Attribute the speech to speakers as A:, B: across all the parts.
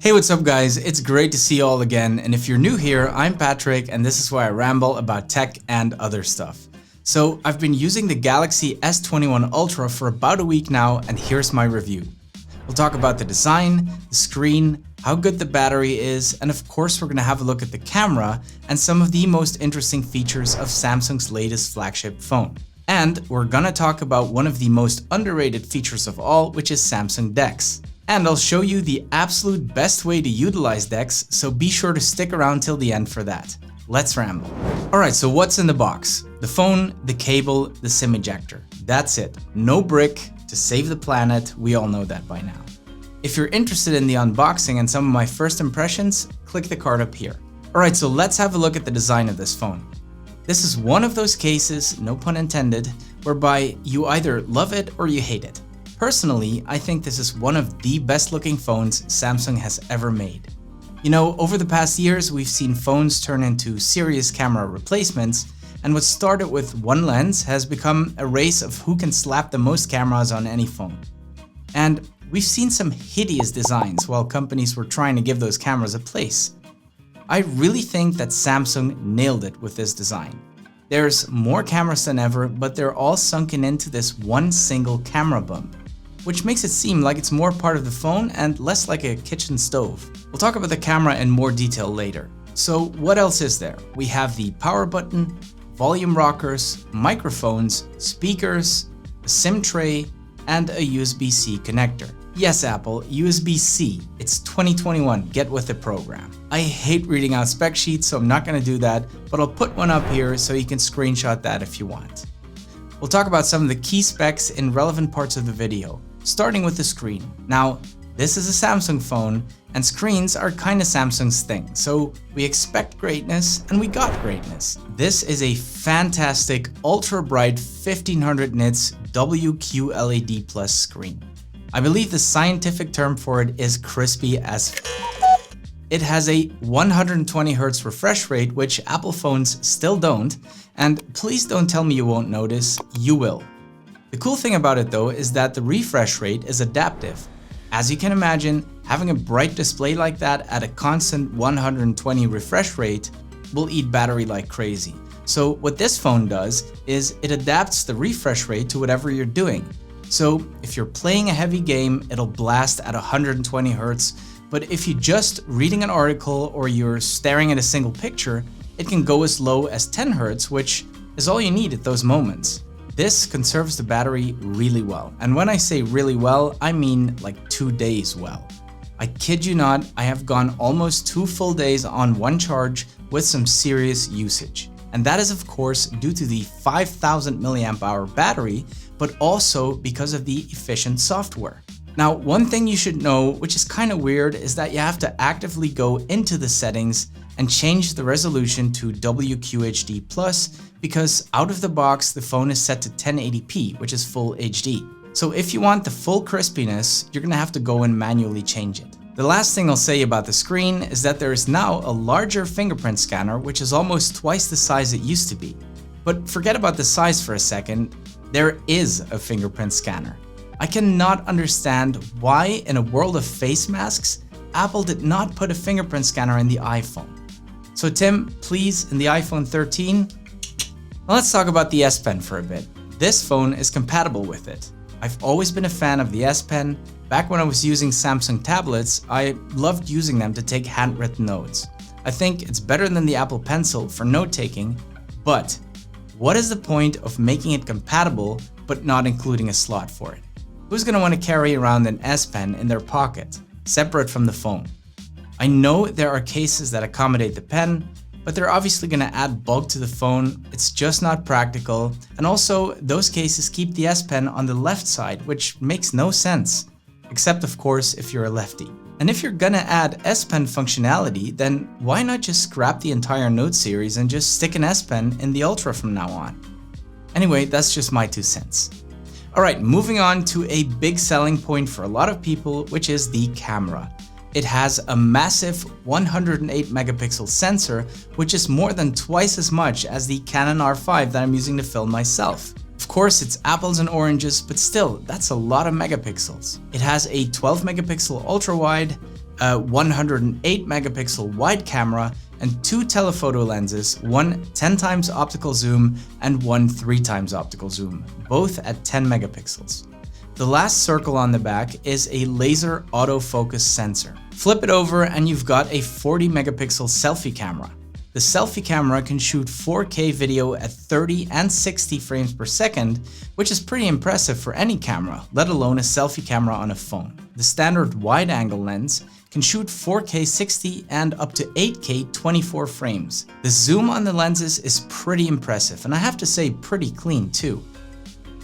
A: Hey, what's up guys? It's great to see you all again, and if you're new here, I'm Patrick and this is why I ramble about tech and other stuff. So I've been using the Galaxy S21 Ultra for about a week now, and here's my review. We'll talk about the design, the screen, how good the battery is, and of course we're going to have a look at the camera and some of the most interesting features of Samsung's latest flagship phone. And we're gonna talk about one of the most underrated features of all, which is Samsung DeX. And I'll show you the absolute best way to utilize DeX, so be sure to stick around till the end for that. Let's ramble. Alright, so what's in the box? The phone, the cable, the SIM ejector. That's it. No brick to save the planet, we all know that by now. If you're interested in the unboxing and some of my first impressions, click the card up here. Alright, so let's have a look at the design of this phone. This is one of those cases, no pun intended, whereby you either love it or you hate it. Personally, I think this is one of the best looking phones Samsung has ever made. You know, over the past years, we've seen phones turn into serious camera replacements, and what started with one lens has become a race of who can slap the most cameras on any phone. And we've seen some hideous designs while companies were trying to give those cameras a place. I really think that Samsung nailed it with this design. There's more cameras than ever, but they're all sunken into this one single camera bump, which makes it seem like it's more part of the phone and less like a kitchen stove. We'll talk about the camera in more detail later. So what else is there? We have the power button, volume rockers, microphones, speakers, a SIM tray, and a USB-C connector. Yes, Apple, USB-C. It's 2021, get with the program. I hate reading out spec sheets, so I'm not gonna do that, but I'll put one up here so you can screenshot that if you want. We'll talk about some of the key specs in relevant parts of the video, starting with the screen. Now, this is a Samsung phone, and screens are kinda Samsung's thing, so we expect greatness, and we got greatness. This is a fantastic, ultra bright 1500 nits WQLED Plus screen. I believe the scientific term for it is crispy as f. It has a 120Hz refresh rate, which Apple phones still don't, and please don't tell me you won't notice, you will. The cool thing about it though is that the refresh rate is adaptive. As you can imagine, having a bright display like that at a constant 120 refresh rate will eat battery like crazy. So what this phone does is it adapts the refresh rate to whatever you're doing. So if you're playing a heavy game, it'll blast at 120 Hz, but if you're just reading an article or you're staring at a single picture, it can go as low as 10 Hz, which is all you need at those moments. This conserves the battery really well, and when I say really well, I mean like 2 days well. I kid you not, I have gone almost 2 full days on one charge with some serious usage. And that is of course due to the 5000 mAh battery, but also because of the efficient software. Now, one thing you should know, which is kind of weird, is that you have to actively go into the settings and change the resolution to WQHD+, because out of the box, the phone is set to 1080p, which is full HD. So if you want the full crispiness, you're gonna have to go and manually change it. The last thing I'll say about the screen is that there is now a larger fingerprint scanner, which is almost twice the size it used to be. But forget about the size for a second, there is a fingerprint scanner. I cannot understand why, in a world of face masks, Apple did not put a fingerprint scanner in the iPhone. So Tim, please, in the iPhone 13, now let's talk about the S Pen for a bit. This phone is compatible with it. I've always been a fan of the S Pen. Back when I was using Samsung tablets, I loved using them to take handwritten notes. I think it's better than the Apple Pencil for note-taking, but what is the point of making it compatible but not including a slot for it? Who's gonna want to carry around an S Pen in their pocket, separate from the phone? I know there are cases that accommodate the pen, but they're obviously gonna add bulk to the phone. It's just not practical. And also, those cases keep the S Pen on the left side, which makes no sense. Except of course, if you're a lefty. And if you're gonna add S Pen functionality, then why not just scrap the entire Note series and just stick an S Pen in the Ultra from now on? Anyway, that's just my 2 cents. Alright, moving on to a big selling point for a lot of people, which is the camera. It has a massive 108 megapixel sensor, which is more than twice as much as the Canon R5 that I'm using to film myself. Of course, it's apples and oranges, but still, that's a lot of megapixels. It has a 12 megapixel ultra wide, a 108 megapixel wide camera, and 2 telephoto lenses, one 10x optical zoom and one 3x optical zoom, both at 10 megapixels. The last circle on the back is a laser autofocus sensor. Flip it over and you've got a 40 megapixel selfie camera. The selfie camera can shoot 4K video at 30 and 60 frames per second, which is pretty impressive for any camera, let alone a selfie camera on a phone. The standard wide-angle lens can shoot 4K 60 and up to 8K 24 frames. The zoom on the lenses is pretty impressive, and I have to say pretty clean too.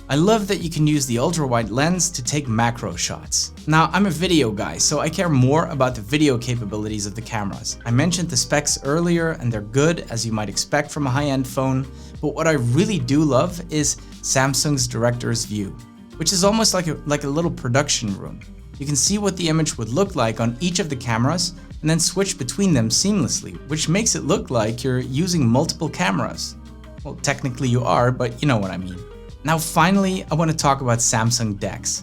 A: I love that you can use the ultra-wide lens to take macro shots. Now, I'm a video guy, so I care more about the video capabilities of the cameras. I mentioned the specs earlier, and they're good, as you might expect from a high-end phone, but what I really do love is Samsung's director's view, which is almost like a little production room. You can see what the image would look like on each of the cameras, and then switch between them seamlessly, which makes it look like you're using multiple cameras. Well, technically you are, but you know what I mean. Now finally, I want to talk about Samsung DeX.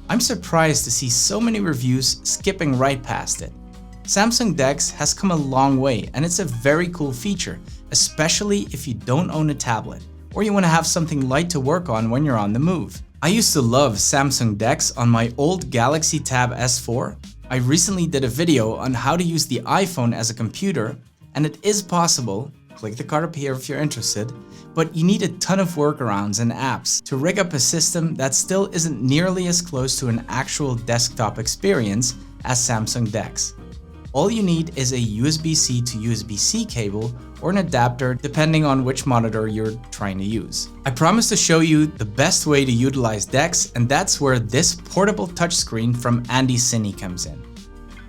A: I'm surprised to see so many reviews skipping right past it. Samsung DeX has come a long way, and it's a very cool feature, especially if you don't own a tablet or you want to have something light to work on when you're on the move. I used to love Samsung DeX on my old Galaxy Tab S4. I recently did a video on how to use the iPhone as a computer, and it is possible. Click the card up here if you're interested, but you need a ton of workarounds and apps to rig up a system that still isn't nearly as close to an actual desktop experience as Samsung DeX. All you need is a USB-C to USB-C cable or an adapter depending on which monitor you're trying to use. I promise to show you the best way to utilize DeX, and that's where this portable touchscreen from Andy Cine comes in.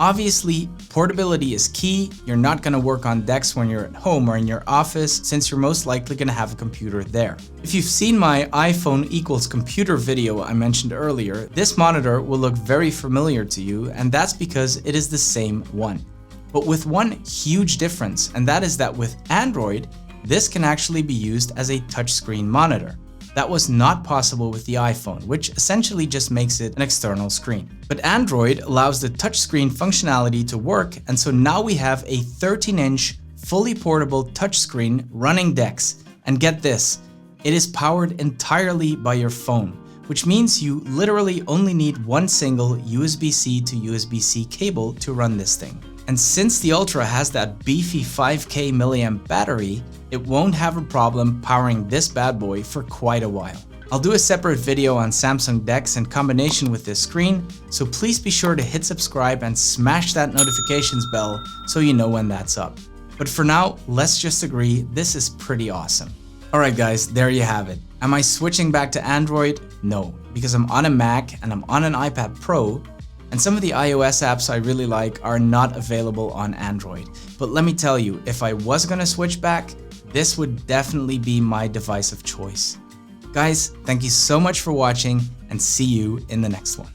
A: Obviously, portability is key. You're not going to work on DeX when you're at home or in your office, since you're most likely going to have a computer there. If you've seen my iPhone equals computer video I mentioned earlier, this monitor will look very familiar to you, and that's because it is the same one. But with one huge difference, and that is that with Android, this can actually be used as a touchscreen monitor. That was not possible with the iPhone, which essentially just makes it an external screen. But Android allows the touchscreen functionality to work, and so now we have a 13-inch fully portable touchscreen running DeX. And get this, it is powered entirely by your phone, which means you literally only need one single USB-C to USB-C cable to run this thing. And since the Ultra has that beefy 5K mAh battery, it won't have a problem powering this bad boy for quite a while. I'll do a separate video on Samsung DeX in combination with this screen, so please be sure to hit subscribe and smash that notifications bell so you know when that's up. But for now, let's just agree this is pretty awesome. Alright guys, there you have it. Am I switching back to Android? No, because I'm on a Mac and I'm on an iPad Pro, and some of the iOS apps I really like are not available on Android. But let me tell you, if I was gonna switch back, this would definitely be my device of choice. Guys, thank you so much for watching, and see you in the next one.